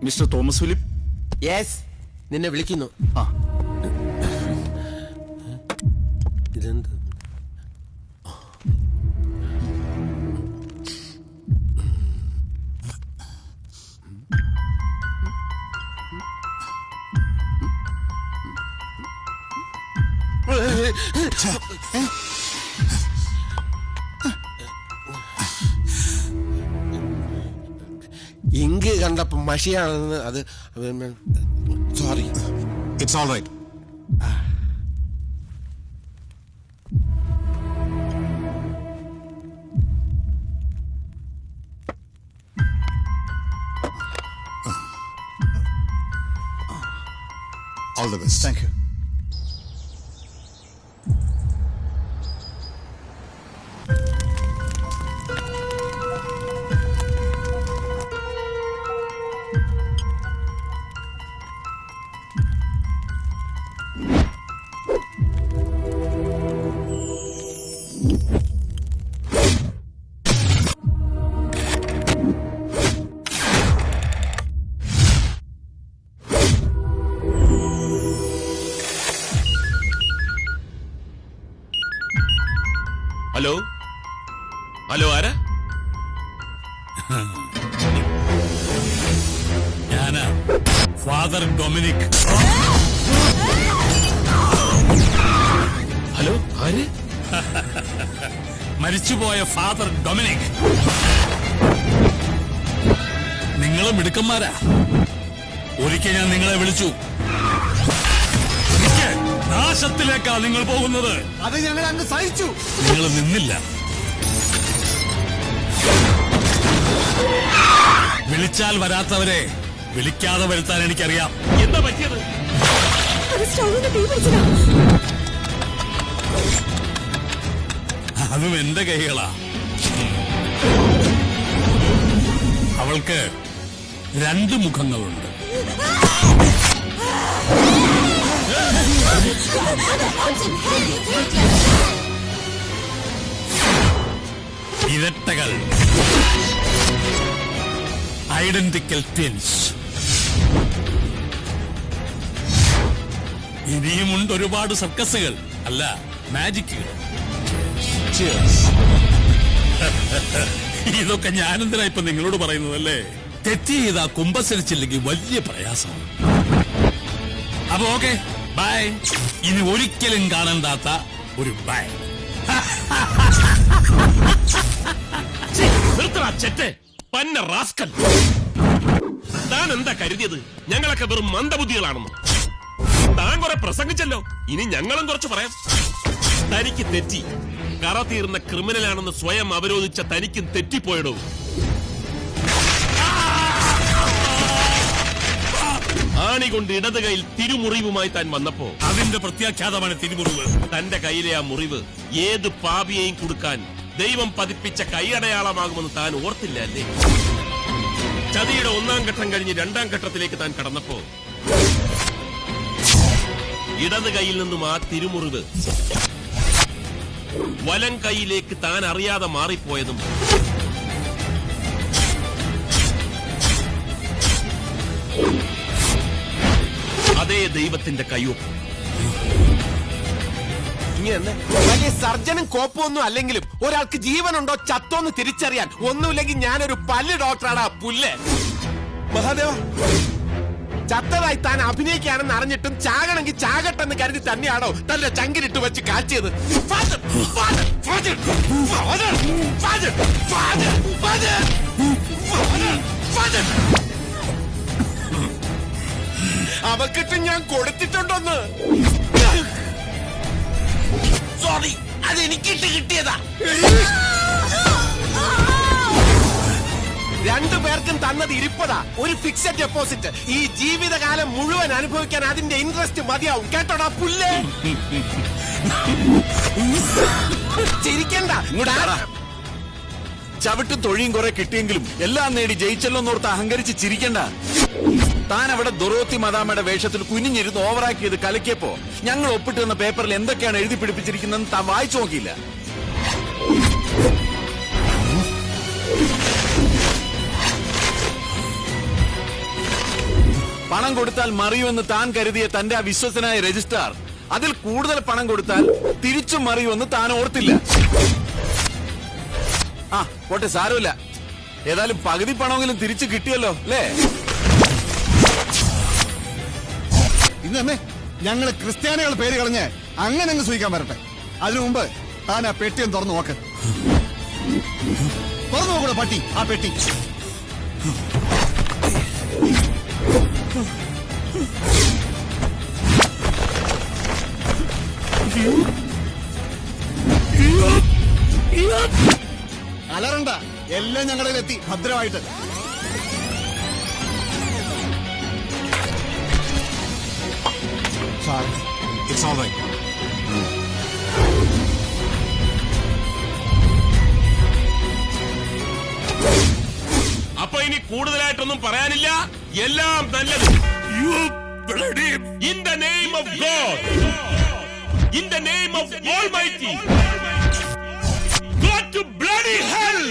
Mister Thomas Philip. Yes, നിന്നെ വിളിക്കുന്നു. ഇതെന്ത്? ഇങ്ക് കണ്ടപ്പോ മഷിയാണെന്ന്. അത് sorry. It's all right. All the best. Thank you. Hello hello, ആരാ? ഞാനാ ഫാദർ ഡൊമിനിക്. ഹലോ, ആര്? മരിച്ചുപോയ ഫാദർ ഡൊമിനിക്. നിങ്ങളും മിടുക്കന്മാരാ. ഒരിക്കൽ ഞാൻ നിങ്ങളെ വിളിച്ചു. നാശത്തിലേക്കാ നിങ്ങൾ പോകുന്നത്. അത് ഞങ്ങൾ അങ്ങ് സഹിച്ചു. നിങ്ങൾ നിന്നില്ല. വിളിച്ചാൽ വരാത്തവരെ വിളിക്കാതെ വരുത്താൻ എനിക്കറിയാം. എന്താ പറ്റിയത്? അതും എന്റെ കൈകളാ. അവൾക്ക് 2 മുഖങ്ങളുണ്ട്. ഇരട്ടകൾ, ഐഡന്റിക്കൽ ട്വിൻസ്. ഇനിയുമുണ്ട് ഒരുപാട് സർക്കസുകൾ, അല്ല മാജിക്കുകൾ. ഇതൊക്കെ ഞാനെന്തിനാ ഇപ്പൊ നിങ്ങളോട് പറയുന്നതല്ലേ? തെറ്റ് ചെയ്താ കുമ്പസരിച്ചില്ലെങ്കിൽ വലിയ പ്രയാസമാണ്. അപ്പൊ ഓക്കെ, ബൈ. ഇനി ഒരിക്കലും കാണണ്ടാത്ത ഒരു ബൈ. നിർത്തടാ ചെറ്റെ, പന്ന റാസ്കൽ. താൻ എന്താ കരുതിയത്? ഞങ്ങളൊക്കെ വെറും മന്ദബുദ്ധികളാണെന്ന്. താൻ കുറെ പ്രസംഗിച്ചല്ലോ, ഇനി ഞങ്ങളും കുറച്ച് പറയാം. തനിക്ക് തെറ്റി. കറ തീർന്ന ക്രിമിനലാണെന്ന് സ്വയം അവരോധിച്ച തനിക്കും തെറ്റിപ്പോയടോ. ആണി കൊണ്ട് ഇടത് കൈയിൽ തിരുമുറിവുമായി താൻ വന്നപ്പോ അതിന്റെ പ്രത്യാഖ്യാതമാണ് തിരുമുറിവ്. തന്റെ കയ്യിലെ ആ മുറിവ് ഏത് പാപിയെയും കൊടുക്കാൻ ദൈവം പതിപ്പിച്ച കൈയടയാളമാകുമെന്ന് താൻ ഓർത്തില്ല അല്ലേ? ചതിയുടെ 1-ാം ഘട്ടം കഴിഞ്ഞ് 2-ാം ഘട്ടത്തിലേക്ക് താൻ കടന്നപ്പോ ഇടത് കൈയിൽ നിന്നും ആ തിരുമുറിവ് വലം കൈയിലേക്ക് താൻ അറിയാതെ മാറിപ്പോയതും അതേ ദൈവത്തിന്റെ കയ്യൊപ്പ്. വലിയ സർജനും കോപ്പൊന്നും അല്ലെങ്കിലും ഒരാൾക്ക് ജീവനുണ്ടോ ചത്തോന്ന് തിരിച്ചറിയാൻ ഒന്നുമില്ലെങ്കിൽ ഞാനൊരു പല്ല് ഡോക്ടറാടാ പുല്ല്. മഹാദേവ, ചത്തതായി താൻ അഭിനയിക്കുകയാണെന്ന് അറിഞ്ഞിട്ടും ചാകണമെങ്കിൽ ചാകട്ടെന്ന് കരുതി തന്നെയാണോ തന്റെ ചങ്കിലിട്ട് വെച്ച് കാച്ചിയത്? അവക്കിട്ട് ഞാൻ കൊടുത്തിട്ടുണ്ടോന്ന്. സോറി, അതെനിക്കിട്ട് കിട്ടിയതാ. 2 പേർക്കും തന്നത് 20 ഒരു ഫിക്സഡ് ഡെപ്പോസിറ്റ്. ഈ ജീവിതകാലം മുഴുവൻ അനുഭവിക്കാൻ അതിന്റെ ഇൻട്രസ്റ്റ് മതിയാവും. കേട്ടോടാ പുല്ലേ. ചിരിക്കണ്ട. ചവിട്ടും തൊഴിയും കുറെ കിട്ടിയെങ്കിലും എല്ലാം നേടി ജയിച്ചല്ലോന്നോർത്ത് അഹങ്കരിച്ച് ചിരിക്കണ്ട. താൻ അവിടെ ദുറോത്തി മദാമയുടെ വേഷത്തിൽ കുനിഞ്ഞിരുന്ന് ഓവറാക്കിയത് കലക്കിയപ്പോ ഞങ്ങൾ ഒപ്പിട്ട് തന്ന പേപ്പറിൽ എന്തൊക്കെയാണ് എഴുതി പിടിപ്പിച്ചിരിക്കുന്നതെന്ന് താൻ വായിച്ചു നോക്കിയില്ല. പണം കൊടുത്താൽ മറിയുമെന്ന് താൻ കരുതിയ തന്റെ ആ വിശ്വസനായ രജിസ്ട്രാർ അതിൽ കൂടുതൽ പണം കൊടുത്താൽ തിരിച്ചും മറിയുമെന്ന് താൻ ഓർത്തില്ല. ആ പോട്ടെ, സാരമില്ല. ഏതായാലും പകുതി പണമെങ്കിലും തിരിച്ചു കിട്ടിയല്ലോ അല്ലേ? ഇന്നേ ഞങ്ങള് ക്രിസ്ത്യാനികൾ പേര് കളഞ്ഞ് അങ്ങനെ അങ്ങ് സൂഹിക്കാൻ വരട്ടെ. അതിനു മുമ്പ് താൻ ആ പെട്ടിയും തുറന്നു നോക്ക്. തുറന്നു നോക്കൂടെ പട്ടി ആ പെട്ടി. അലറണ്ട, എല്ലാം ഞങ്ങളുടെ എത്തി ഭദ്രമായിട്ട്. It's all right. അപ്പൊ ഇനി കൂടുതലായിട്ടൊന്നും പറയാനില്ല, എല്ലാം നല്ലത്. In the name of God, in the name of Almighty, go to bloody hell.